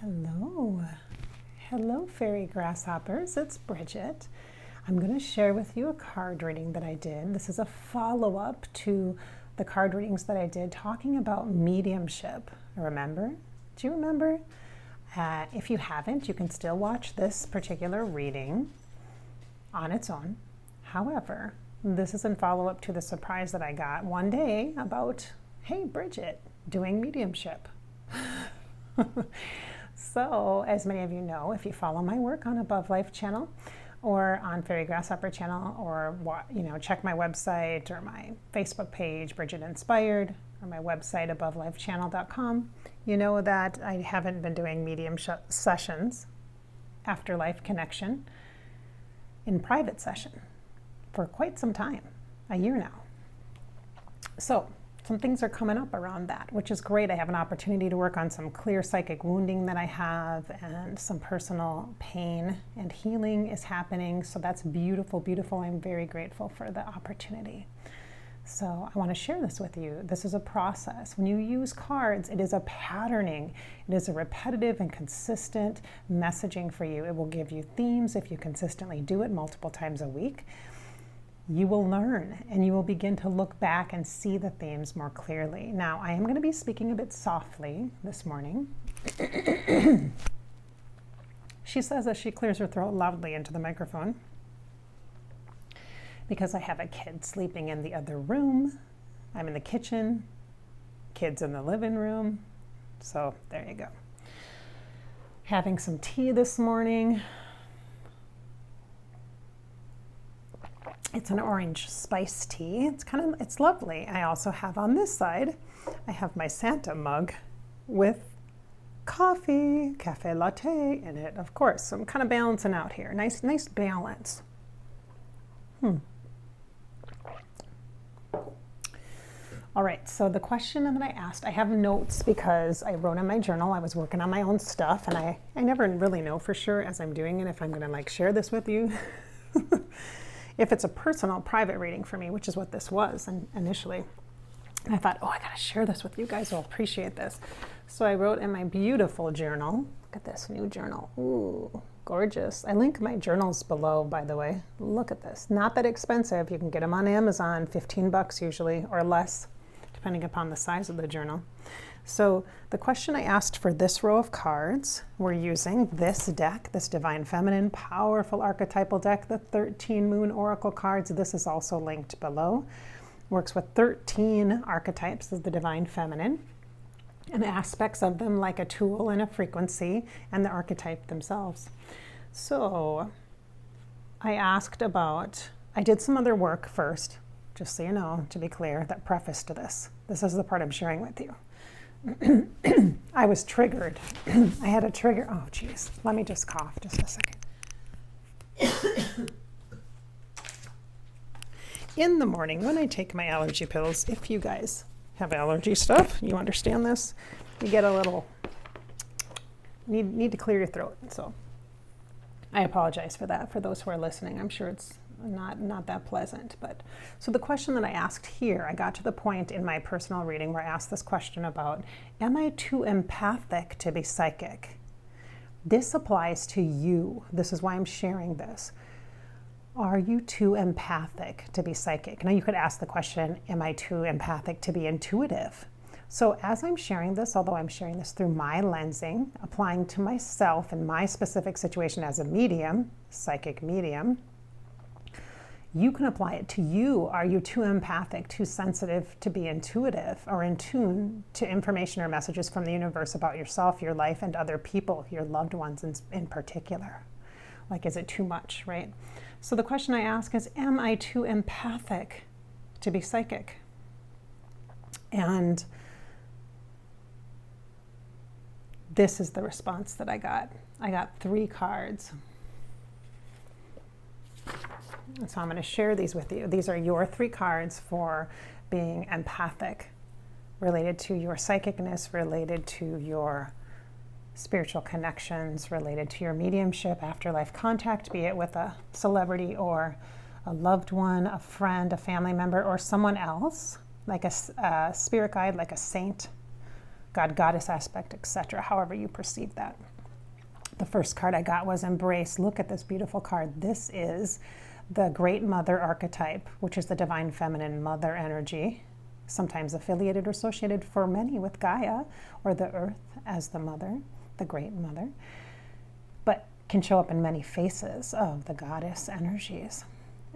Hello. Hello, fairy grasshoppers. It's Bridget. I'm going to share with you a card reading that I did. This is a follow-up to the card readings that I did talking about mediumship. Remember? Do you remember? If you haven't, you can still watch this particular reading on its own. However, this is in follow-up to the surprise that I got one day about, hey, Bridget, doing mediumship. So, as many of you know, if you follow my work on Above Life channel or on Fairy Grasshopper channel, or check my website or my Facebook page, Bridget Inspired, or my website, abovelifechannel.com, you know that I haven't been doing medium sessions, Afterlife Connection, in private session for quite some time, a year now. So, some things are coming up around that, which is great. I have an opportunity to work on some clear psychic wounding that I have, and some personal pain and healing is happening. So that's beautiful, beautiful. I'm very grateful for the opportunity. So I want to share this with you. This is a process. When you use cards, it is a patterning. It is a repetitive and consistent messaging for you. It will give you themes if you consistently do it multiple times a week. You will learn and you will begin to look back and see the themes more clearly. Now, I am going to be speaking a bit softly this morning. She says as she clears her throat loudly into the microphone, because I have a kid sleeping in the other room. I'm in the kitchen, kids in the living room. So there you go. Having some tea this morning. It's an orange spice tea. It's lovely. I also have on this side, I have my Santa mug with coffee, cafe latte in it, of course. So I'm kind of balancing out here. Nice balance. All right, so the question that I asked, I have notes because I wrote in my journal. I was working on my own stuff, and I never really know for sure as I'm doing it if I'm going to share this with you. If it's a personal, private reading for me, which is what this was initially. And I thought, I gotta share this with you guys. You'll appreciate this. So I wrote in my beautiful journal. Look at this new journal. Ooh, gorgeous. I link my journals below, by the way. Look at this. Not that expensive. You can get them on Amazon, $15 usually, or less, depending upon the size of the journal. So the question I asked for this row of cards, we're using this deck, this Divine Feminine, powerful archetypal deck, the 13 Moon Oracle cards. This is also linked below. Works with 13 archetypes of the Divine Feminine and aspects of them like a tool and a frequency and the archetype themselves. So I did some other work first, just so you know, to be clear, that preface to this. This is the part I'm sharing with you. I was triggered. I had a trigger. Oh, geez. Let me just cough just a second. In the morning, when I take my allergy pills, if you guys have allergy stuff, you understand this, you get a little, need to clear your throat. So I apologize for that, for those who are listening. I'm sure it's not that pleasant. But so the question that I asked here, I got to the point in my personal reading where I asked this question about, am I too empathic to be psychic? This applies to you. This is why I'm sharing this. Are you too empathic to be psychic? Now you could ask the question, am I too empathic to be intuitive? So as I'm sharing this, although I'm sharing this through my lensing, applying to myself in my specific situation as a medium, psychic medium, you can apply it to you. Are you too empathic, too sensitive to be intuitive, or in tune to information or messages from the universe about yourself, your life, and other people, your loved ones in particular? Like, is it too much, right? So the question I ask is, am I too empathic to be psychic? And this is the response that I got. I got 3 cards. And so I'm going to share these with you. These are your 3 cards for being empathic, related to your psychicness, related to your spiritual connections, related to your mediumship, afterlife contact, be it with a celebrity or a loved one, a friend, a family member, or someone else, like a spirit guide, like a saint, God, goddess aspect, etc., however you perceive that. The first card I got was Embrace. Look at this beautiful card. This is the Great Mother archetype, which is the divine feminine mother energy, sometimes affiliated or associated for many with Gaia or the earth as the mother, the Great Mother, but can show up in many faces of the goddess energies.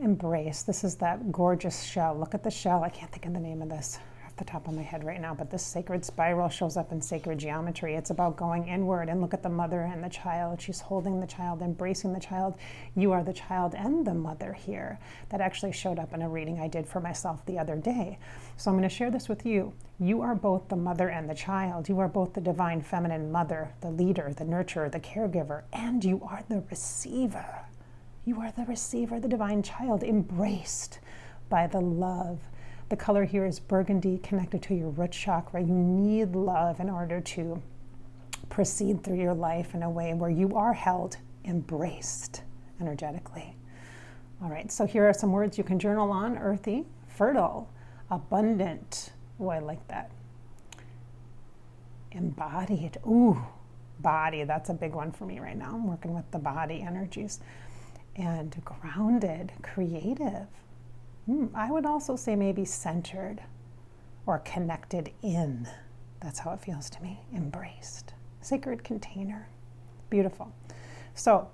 Embrace. This is that gorgeous shell. Look at the shell. I can't think of the name of this off the top of my head right now, but this sacred spiral shows up in sacred geometry. It's about going inward, and look at the mother and the child. She's holding the child, embracing the child. You are the child and the mother here. That actually showed up in a reading I did for myself the other day. So I'm going to share this with you. You are both the mother and the child. You are both the divine feminine mother, the leader, the nurturer, the caregiver, and you are the receiver. You are the receiver, the divine child, embraced by the love. The color here is burgundy, connected to your root chakra. You need love in order to proceed through your life in a way where you are held, embraced energetically. All right, so here are some words you can journal on. Earthy, fertile, abundant. Oh, I like that. Embodied. Ooh, body. That's a big one for me right now. I'm working with the body energies. And grounded, creative. I would also say maybe centered or connected in. That's how it feels to me. Embraced. Sacred container. Beautiful. So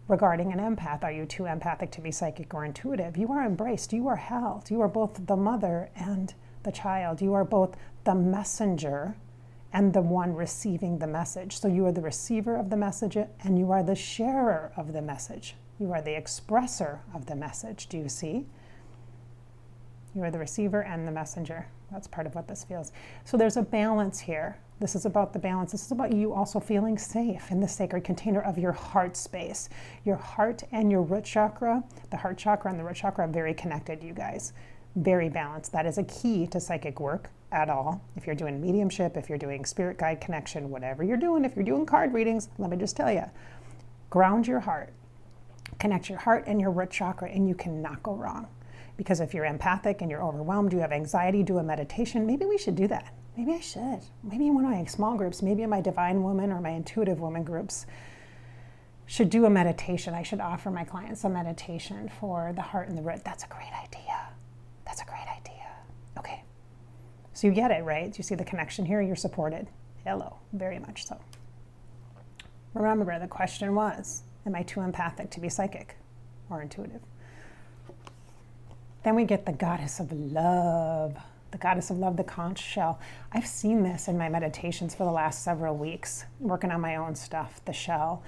regarding an empath, are you too empathic to be psychic or intuitive? You are embraced. You are held. You are both the mother and the child. You are both the messenger and the one receiving the message. So you are the receiver of the message and you are the sharer of the message. You are the expressor of the message. Do you see? You are the receiver and the messenger. That's part of what this feels. So there's a balance here. This is about the balance. This is about you also feeling safe in the sacred container of your heart space. Your heart and your root chakra, the heart chakra and the root chakra are very connected, you guys. Very balanced. That is a key to psychic work at all. If you're doing mediumship, if you're doing spirit guide connection, whatever you're doing, if you're doing card readings, let me just tell you, ground your heart. Connect your heart and your root chakra and you cannot go wrong. Because if you're empathic and you're overwhelmed, you have anxiety, do a meditation. Maybe we should do that. Maybe I should. Maybe in one of my small groups, maybe in my divine woman or my intuitive woman groups, should do a meditation. I should offer my clients a meditation for the heart and the root. That's a great idea. That's a great idea. Okay. So you get it, right? Do you see the connection here? You're supported. Hello. Very much so. Remember, the question was, am I too empathic to be psychic or intuitive? Then we get the goddess of love. The goddess of love, the conch shell. I've seen this in my meditations for the last several weeks, working on my own stuff, the shell.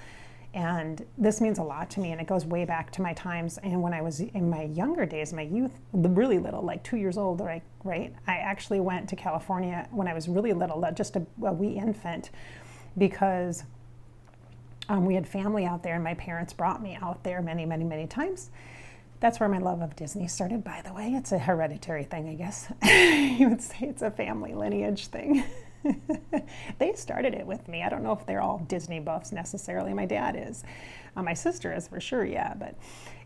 And this means a lot to me, and it goes way back to my times. And when I was in my younger days, my youth, really little, like 2 years old, right? I actually went to California when I was really little, just a wee infant, because we had family out there, and my parents brought me out there many, many, many times. That's where my love of Disney started, by the way. It's a hereditary thing, I guess. You would say it's a family lineage thing. They started it with me. I don't know if they're all Disney buffs necessarily. My dad is. My sister is for sure, yeah. But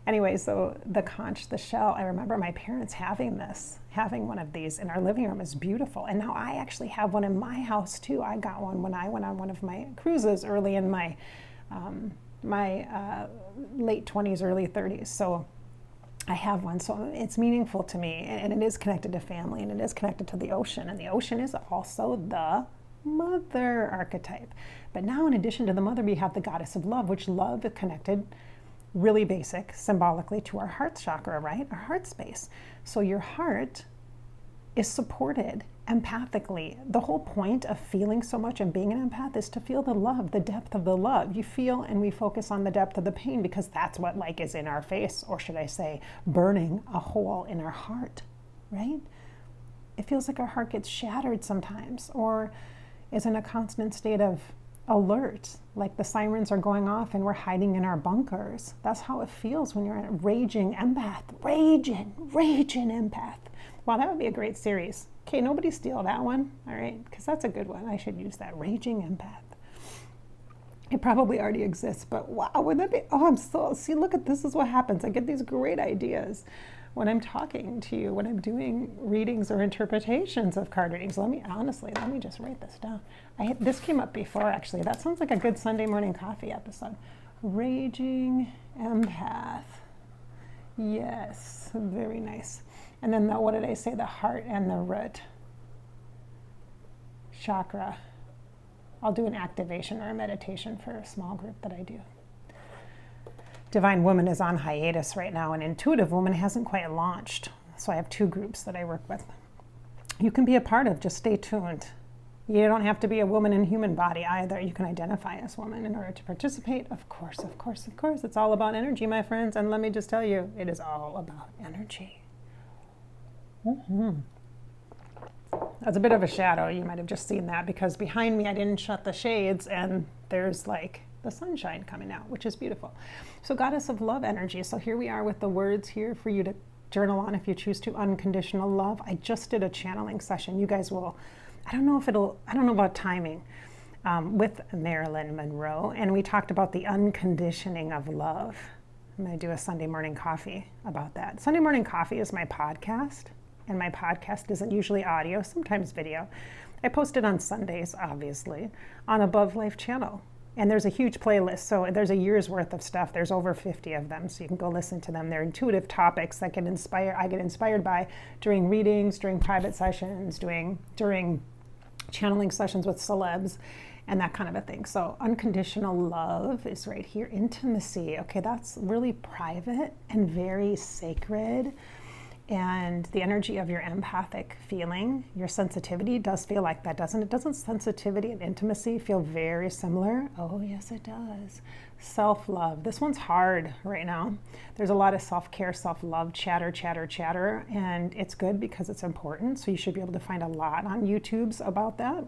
anyway, so the conch, the shell, I remember my parents having one of these in our living room. Is beautiful. And now I actually have one in my house too. I got one when I went on one of my cruises early in my late 20s, early 30s. So I have one, so it's meaningful to me, and it is connected to family, and it is connected to the ocean, and the ocean is also the mother archetype. But now, in addition to the mother, we have the goddess of love, which love is connected, really basic, symbolically, to our heart chakra, right? Our heart space. So your heart is supported empathically. The whole point of feeling so much and being an empath is to feel the love, the depth of the love. You feel, and we focus on the depth of the pain because that's what is in our face, or should I say, burning a hole in our heart, right? It feels like our heart gets shattered sometimes, or is in a constant state of alert, like the sirens are going off and we're hiding in our bunkers. That's how it feels when you're a raging empath. Raging empath. Wow, that would be a great series. Okay, nobody steal that one, all right? Because that's a good one. I should use that. Raging empath. It probably already exists, but wow, wouldn't that be? Oh, see, look at this is what happens. I get these great ideas when I'm talking to you, when I'm doing readings or interpretations of card readings. Let me just write this down. This came up before, actually. That sounds like a good Sunday morning coffee episode. Raging empath. Yes, very nice. And then what did I say? The heart and the root chakra. I'll do an activation or a meditation for a small group that I do. Divine Woman is on hiatus right now, and Intuitive Woman hasn't quite launched. So I have 2 groups that I work with. You can be a part of, just stay tuned. You don't have to be a woman in human body either. You can identify as woman in order to participate. Of course, of course, of course. It's all about energy, my friends. And let me just tell you, it is all about energy. That's a bit of a shadow. You might have just seen that because behind me I didn't shut the shades and there's like the sunshine coming out, which is beautiful. So Goddess of Love energy. So here we are with the words here for you to journal on if you choose to. Unconditional love. I just did a channeling session. You guys will, I don't know about timing, with Marilyn Monroe, and we talked about the unconditioning of love. I'm going to do a Sunday morning coffee about that. Sunday morning coffee is my podcast, and my podcast isn't usually audio, sometimes video. I post it on Sundays, obviously, on Above Life channel. And there's a huge playlist, so there's a year's worth of stuff. There's over 50 of them, so you can go listen to them. They're intuitive topics that I get inspired by during readings, during private sessions, during channeling sessions with celebs, and that kind of a thing. So unconditional love is right here. Intimacy, okay, that's really private and very sacred. And the energy of your empathic feeling, your sensitivity does feel like that, doesn't it? Doesn't sensitivity and intimacy feel very similar? Oh, yes, it does. Self-love. This one's hard right now. There's a lot of self-care, self-love, chatter, and it's good because it's important. So you should be able to find a lot on YouTube's about that.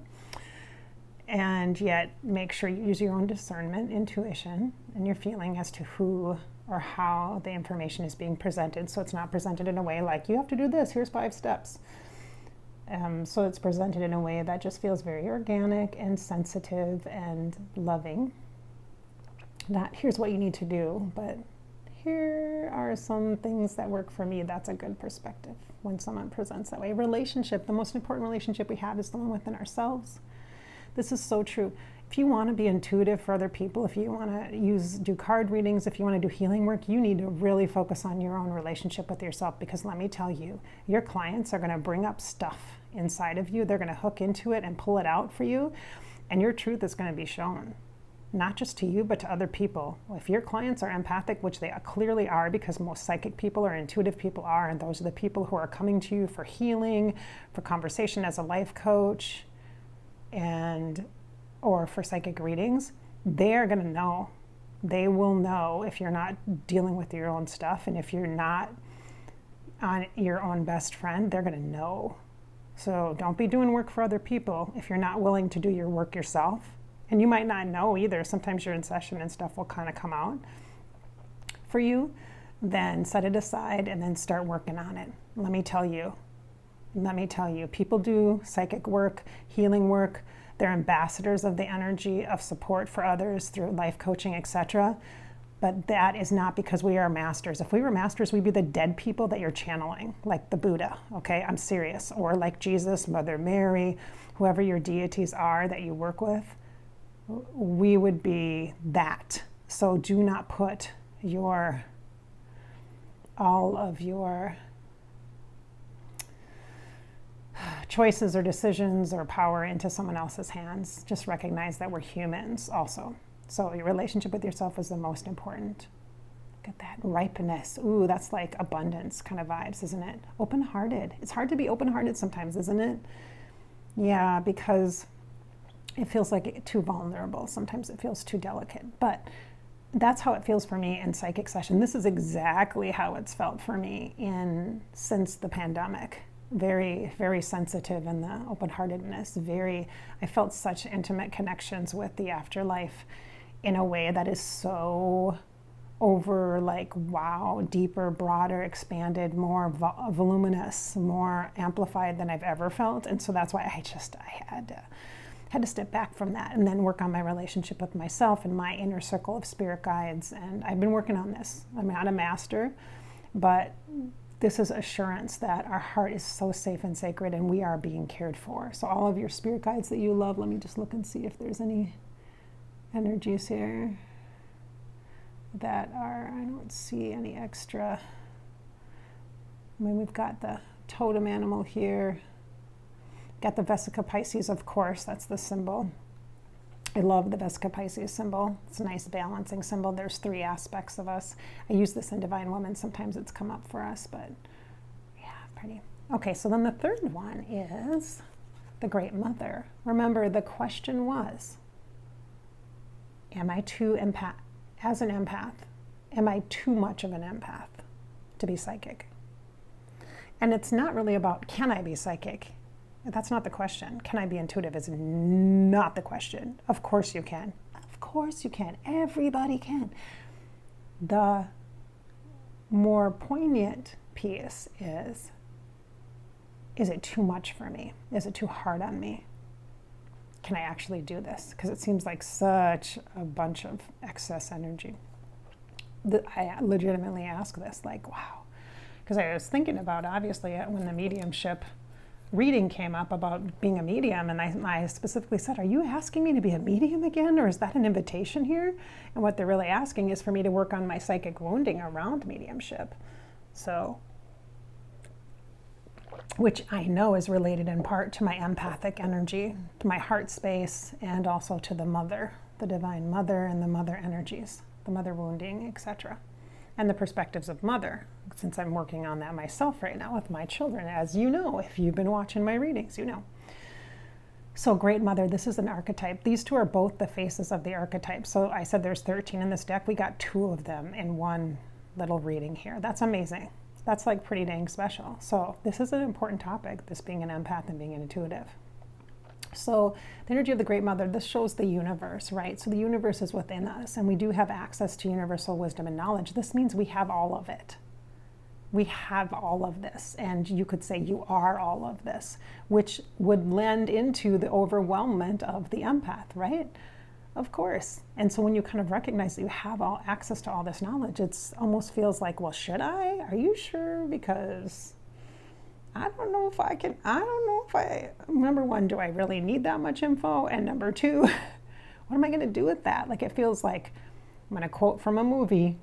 And yet make sure you use your own discernment, intuition, and your feeling as to who or how the information is being presented. So it's not presented in a way like, you have to do this, here's 5 steps. So it's presented in a way that just feels very organic and sensitive and loving. Not, here's what you need to do, but here are some things that work for me. That's a good perspective when someone presents that way. Relationship, the most important relationship we have is the one within ourselves. This is so true. If you want to be intuitive for other people, if you want to do card readings, if you want to do healing work, you need to really focus on your own relationship with yourself, because let me tell you, your clients are going to bring up stuff inside of you. They're going to hook into it and pull it out for you, and your truth is going to be shown, not just to you, but to other people. If your clients are empathic, which they clearly are, because most psychic people or intuitive people are, and those are the people who are coming to you for healing, for conversation as a life coach, or for psychic readings, they're going to know. They will know if you're not dealing with your own stuff, and if you're not on your own best friend, they're going to know. So don't be doing work for other people if you're not willing to do your work yourself. And you might not know either. Sometimes you're in session and stuff will kind of come out for you. Then set it aside and then start working on it. Let me tell you, people do psychic work, healing work. They're ambassadors of the energy of support for others through life coaching, etc. But that is not because we are masters. If we were masters, we'd be the dead people that you're channeling, like the Buddha, okay? I'm serious. Or like Jesus, Mother Mary, whoever your deities are that you work with, we would be that. So do not put all of your choices or decisions or power into someone else's hands. Just recognize that we're humans also. So your relationship with yourself is the most important. Look at that ripeness. Ooh, that's like abundance kind of vibes, isn't it? Open-hearted. It's hard to be open-hearted sometimes, isn't it? Yeah, because it feels like too vulnerable. Sometimes it feels too delicate. But that's how it feels for me in psychic session. This is exactly how it's felt for me since the pandemic. Very, very sensitive in the open-heartedness. I felt such intimate connections with the afterlife in a way that is so over, like, wow, deeper, broader, expanded, more voluminous, more amplified than I've ever felt. And so that's why I had to step back from that and then work on my relationship with myself and my inner circle of spirit guides. And I've been working on this. I'm not a master, but this is assurance that our heart is so safe and sacred and we are being cared for. So all of your spirit guides that you love, let me just look and see if there's any energies here that are, I don't see any extra. I mean, we've got the totem animal here. Got the Vesica Pisces, of course, that's the symbol. I love the Vesica Pisces symbol. It's a nice balancing symbol. There's 3 aspects of us. I use this in Divine Woman. Sometimes it's come up for us, but yeah, pretty. Okay, so then the third one is the Great Mother. Remember, the question was, am I too empath? As an empath, am I too much of an empath to be psychic? And it's not really about, can I be psychic? That's not the question. Can I be intuitive is not the question. Of course you can. Of course you can. Everybody can. The more poignant piece is it too much for me? Is it too hard on me? Can I actually do this? Because it seems like such a bunch of excess energy. I legitimately ask this, like, wow. Because I was thinking about, obviously, when the mediumship reading came up about being a medium, and I specifically said, are you asking me to be a medium again, or is that an invitation here? And what they're really asking is for me to work on my psychic wounding around mediumship. So, which I know is related in part to my empathic energy, to my heart space, and also to the mother, the divine mother and the mother energies, the mother wounding, etc. And the perspectives of mother, since I'm working on that myself right now with my children, as you know, if you've been watching my readings, you know. So Great Mother, this is an archetype. These 2 are both the faces of the archetype. So I said there's 13 in this deck. We got 2 of them in one little reading here. That's amazing. That's like pretty dang special. So this is an important topic, this being an empath and being an intuitive. So the energy of the Great Mother, this shows the universe, right? So the universe is within us, and we do have access to universal wisdom and knowledge. This means we have all of it. We have all of this, and you could say you are all of this, which would lend into the overwhelmment of the empath, right? Of course. And so when you kind of recognize that you have all access to all this knowledge, it's almost feels like, well, should I? Are you sure? Because I don't know if I can, number 1, do I really need that much info? And number 2, what am I going to do with that? Like, it feels like, I'm going to quote from a movie,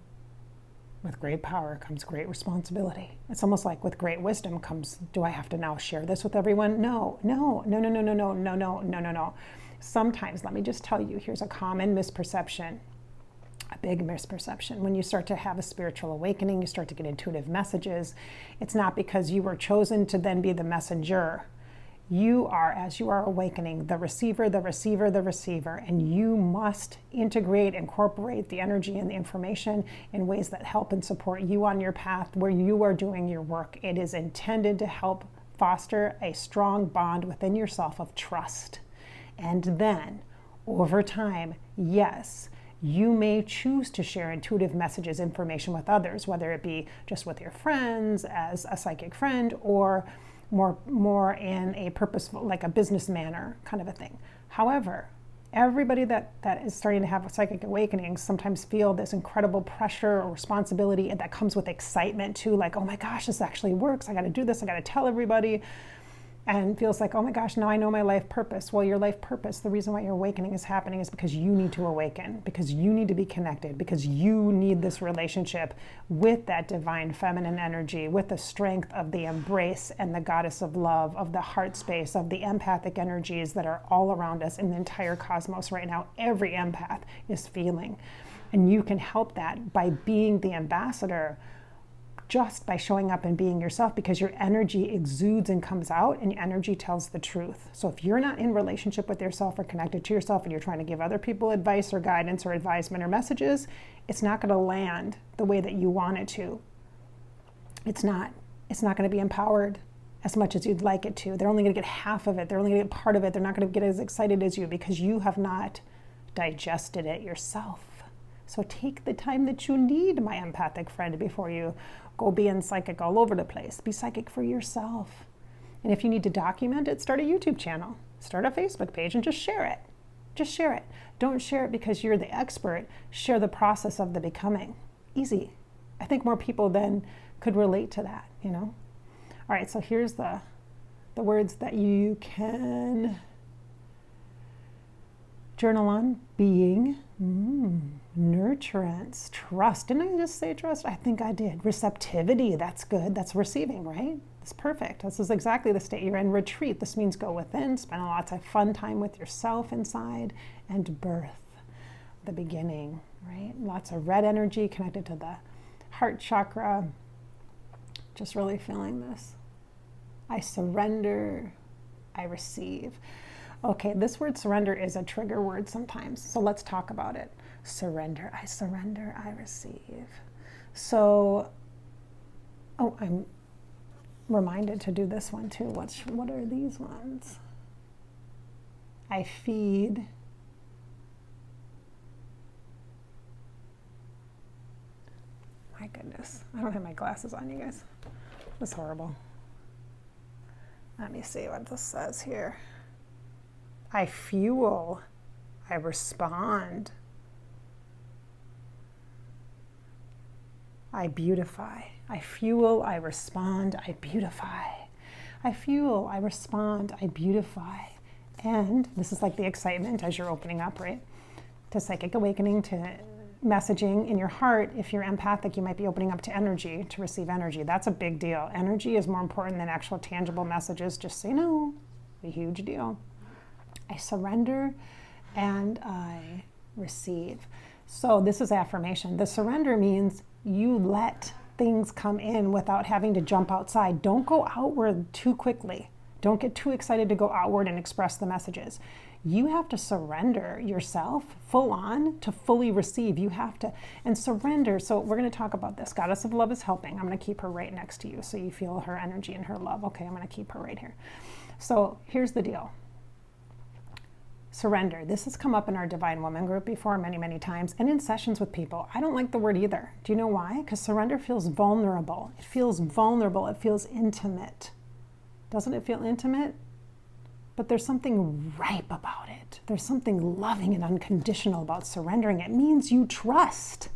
with great power comes great responsibility. It's almost like with great wisdom comes, do I have to now share this with everyone? No. Sometimes, let me just tell you, here's a common misperception. A big misperception. When you start to have a spiritual awakening, you start to get intuitive messages. It's not because you were chosen to then be the messenger. You are, as you are awakening, the receiver, and you must integrate, incorporate the energy and the information in ways that help and support you on your path where you are doing your work. It is intended to help foster a strong bond within yourself of trust. And then, over time, yes, you may choose to share intuitive messages, information with others, whether it be just with your friends, as a psychic friend, or more in a purposeful, like a business manner kind of a thing. However, everybody that is starting to have a psychic awakening sometimes feel this incredible pressure or responsibility, and that comes with excitement too, like, oh my gosh, this actually works. I got to do this. I got to tell everybody. And feels like, oh my gosh, now I know my life purpose. Well, your life purpose, the reason why your awakening is happening is because you need to awaken, because you need to be connected, because you need this relationship with that divine feminine energy, with the strength of the embrace and the goddess of love, of the heart space, of the empathic energies that are all around us in the entire cosmos right now. Every empath is feeling. And you can help that by being the ambassador, just by showing up and being yourself, because your energy exudes and comes out, and your energy tells the truth. So if you're not in relationship with yourself or connected to yourself, and you're trying to give other people advice or guidance or advisement or messages, it's not going to land the way that you want it to. It's not going to be empowered as much as you'd like it to. They're only going to get half of it. They're only going to get part of it. They're not going to get as excited as you because you have not digested it yourself. So take the time that you need, my empathic friend, before you go being psychic all over the place. Be psychic for yourself. And if you need to document it, start a YouTube channel, start a Facebook page, and just share it. Just share it. Don't share it because you're the expert. Share the process of the becoming. Easy. I think more people then could relate to that, you know? All right, so here's the words that you can journal on. Being, nurturance, trust. Didn't I just say trust? I think I did. Receptivity, that's good. That's receiving, right? That's perfect. This is exactly the state you're in. Retreat, this means go within, spend lots of fun time with yourself inside. And birth, the beginning, right? Lots of red energy connected to the heart chakra. Just really feeling this. I surrender, I receive. Okay, this word surrender is a trigger word sometimes, so let's talk about it. Surrender, I receive. So, oh, I'm reminded to do this one too. What are these ones? I feed. My goodness, I don't have my glasses on, you guys. That's horrible. Let me see what this says here. I fuel, I respond. I beautify. I fuel, I respond, I beautify. I fuel, I respond, I beautify. And this is like the excitement as you're opening up, right? To psychic awakening, to messaging in your heart. If you're empathic, you might be opening up to energy, to receive energy. That's a big deal. Energy is more important than actual tangible messages. Just say no. A huge deal. I surrender and I receive. So this is affirmation. The surrender means you let things come in without having to jump outside. Don't go outward too quickly. Don't get too excited to go outward and express the messages. You have to surrender yourself full on to fully receive. You have to, and surrender. So we're going to talk about this. Goddess of Love is helping. I'm going to keep her right next to you so you feel her energy and her love. Okay, I'm going to keep her right here. So here's the deal. Surrender. This has come up in our Divine Woman group before many, many times, and in sessions with people. I don't like the word either. Do you know why? Because surrender feels vulnerable. It feels vulnerable. It feels intimate. Doesn't it feel intimate? But there's something ripe about it. There's something loving and unconditional about surrendering. It means you trust.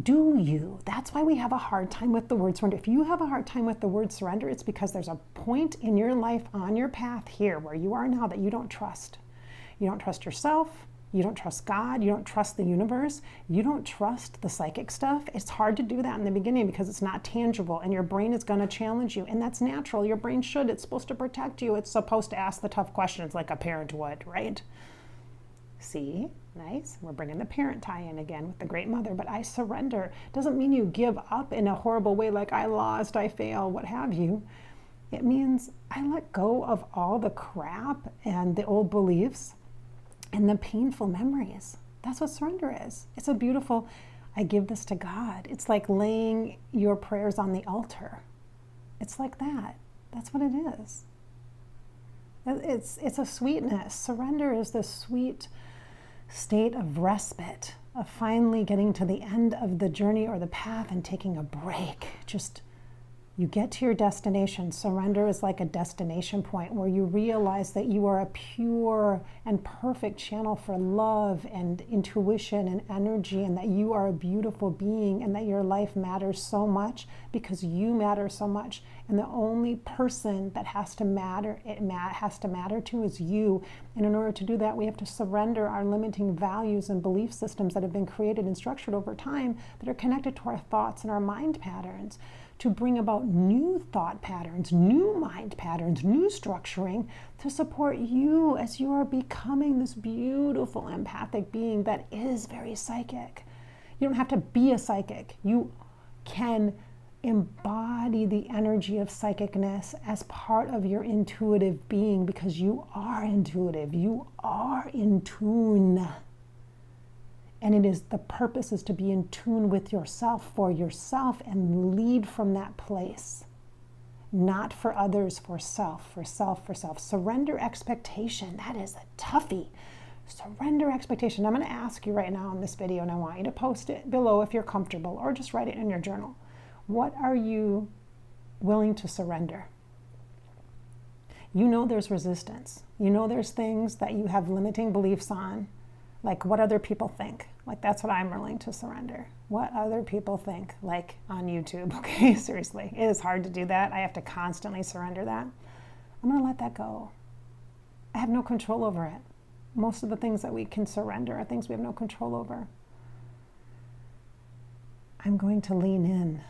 Do you? That's why we have a hard time with the word surrender. If you have a hard time with the word surrender, it's because there's a point in your life on your path here where you are now that you don't trust. You don't trust yourself. You don't trust God. You don't trust the universe. You don't trust the psychic stuff. It's hard to do that in the beginning because it's not tangible and your brain is going to challenge you. And that's natural. Your brain should. It's supposed to protect you. It's supposed to ask the tough questions like a parent would, right? See? Nice. We're bringing the parent tie-in again with the great mother. But I surrender doesn't mean you give up in a horrible way like I lost, I fail, what have you. It means I let go of all the crap and the old beliefs and the painful memories. That's what surrender is. It's a beautiful, I give this to God. It's like laying your prayers on the altar. It's like that. That's what it is. It's a sweetness. Surrender is the sweet state of respite, of finally getting to the end of the journey or the path and taking a break. Just you get to your destination. Surrender is like a destination point where you realize that you are a pure and perfect channel for love and intuition and energy, and that you are a beautiful being, and that your life matters so much because you matter so much. And the only person that has to matter, has to matter to is you. And in order to do that, we have to surrender our limiting values and belief systems that have been created and structured over time that are connected to our thoughts and our mind patterns, to bring about new thought patterns, new mind patterns, new structuring to support you as you are becoming this beautiful empathic being that is very psychic. You don't have to be a psychic. You can embody the energy of psychicness as part of your intuitive being because you are intuitive. You are in tune. And it is, the purpose is to be in tune with yourself, for yourself, and lead from that place. Not for others, for self, for self, for self. Surrender expectation. That is a toughie. Surrender expectation. I'm going to ask you right now in this video, and I want you to post it below if you're comfortable, or just write it in your journal. What are you willing to surrender? You know there's resistance. You know there's things that you have limiting beliefs on. Like what other people think. Like that's what I'm willing to surrender. What other people think, like on YouTube, okay? Seriously, it is hard to do that. I have to constantly surrender that. I'm gonna let that go. I have no control over it. Most of the things that we can surrender are things we have no control over. I'm going to lean in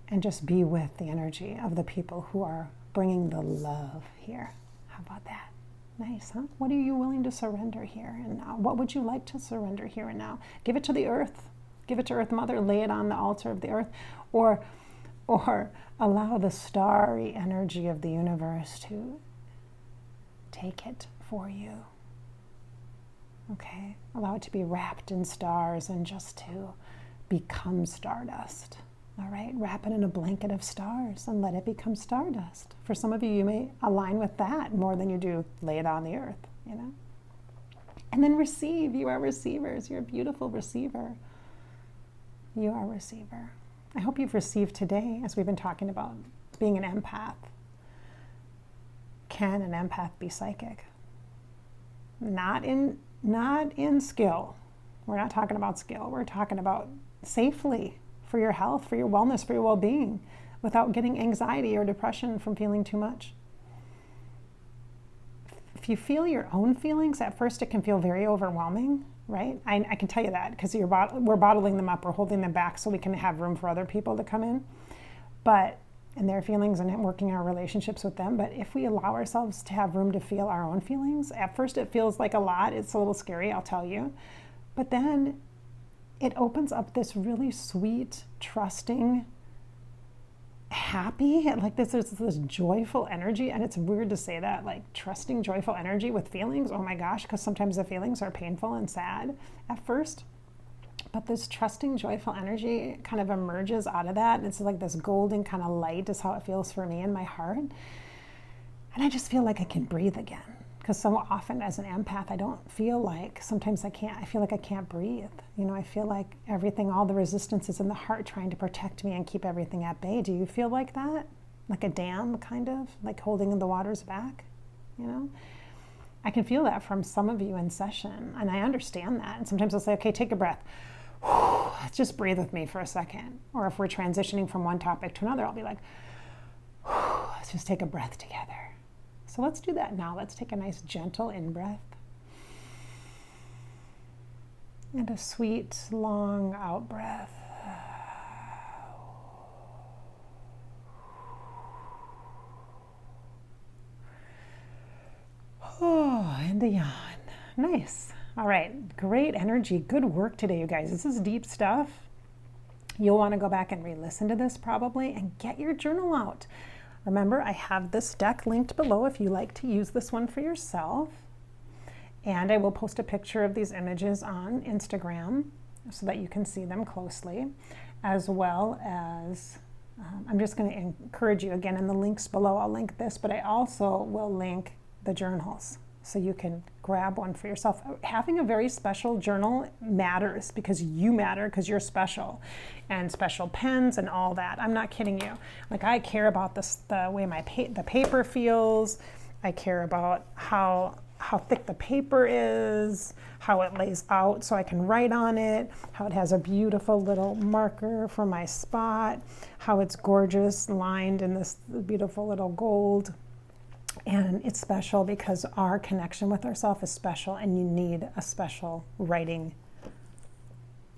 and just be with the energy of the people who are bringing the love here. How about that? Nice, huh? What are you willing to surrender here and now? What would you like to surrender here and now? Give it to the earth. Give it to Earth Mother. Lay it on the altar of the earth. Or allow the starry energy of the universe to take it for you. Okay? Allow it to be wrapped in stars and just to become stardust. All right? Wrap it in a blanket of stars and let it become stardust. For some of you, you may align with that more than you do lay it on the earth, you know? And then receive. You are receivers. You're a beautiful receiver. You are a receiver. I hope you've received today, as we've been talking about being an empath. Can an empath be psychic? Not in skill. We're not talking about skill. We're talking about safely, for your health, for your wellness, for your well-being, without getting anxiety or depression from feeling too much. If you feel your own feelings, at first it can feel very overwhelming, right? I can tell you that because we're bottling them up, we're holding them back so we can have room for other people to come in. And their feelings and working our relationships with them. But if we allow ourselves to have room to feel our own feelings, at first it feels like a lot. It's a little scary, I'll tell you. But then it opens up this really sweet, trusting, happy, like there's this joyful energy. And it's weird to say that, like trusting, joyful energy with feelings. Oh my gosh, because sometimes the feelings are painful and sad at first. But this trusting, joyful energy kind of emerges out of that. And it's like this golden kind of light is how it feels for me in my heart. And I just feel like I can breathe again. Because so often as an empath, I don't feel like, sometimes I feel like I can't breathe. You know, I feel like everything, all the resistance is in the heart trying to protect me and keep everything at bay. Do you feel like that? Like a dam, kind of? Like holding the waters back? You know? I can feel that from some of you in session, and I understand that. And sometimes I'll say, okay, take a breath. Just breathe with me for a second. Or if we're transitioning from one topic to another, I'll be like, let's just take a breath together. So let's do that now. Let's take a nice gentle in-breath. And a sweet, long out-breath. Oh, and a yawn. Nice. All right, great energy. Good work today, you guys. This is deep stuff. You'll want to go back and re-listen to this probably and get your journal out. Remember, I have this deck linked below if you like to use this one for yourself. And I will post a picture of these images on Instagram so that you can see them closely, as well as I'm just going to encourage you again in the links below. I'll link this, but I also will link the journals so you can grab one for yourself. Having a very special journal matters because you matter, because you're special, and special pens and all that. I'm not kidding you. Like I care about this, the way the paper feels. I care about how thick the paper is, how it lays out so I can write on it, how it has a beautiful little marker for my spot, how it's gorgeous, lined in this beautiful little gold. And it's special because our connection with ourselves is special, and you need a special writing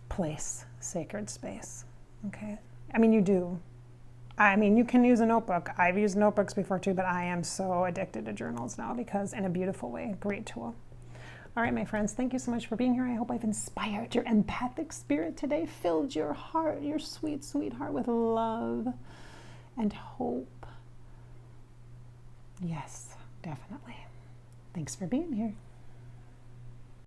place, sacred space, okay? I mean, you do. I mean, you can use a notebook. I've used notebooks before too, but I am so addicted to journals now because in a beautiful way, great tool. All right, my friends, thank you so much for being here. I hope I've inspired your empathic spirit today, filled your heart, your sweet, sweet heart with love and hope. Yes, definitely. Thanks for being here.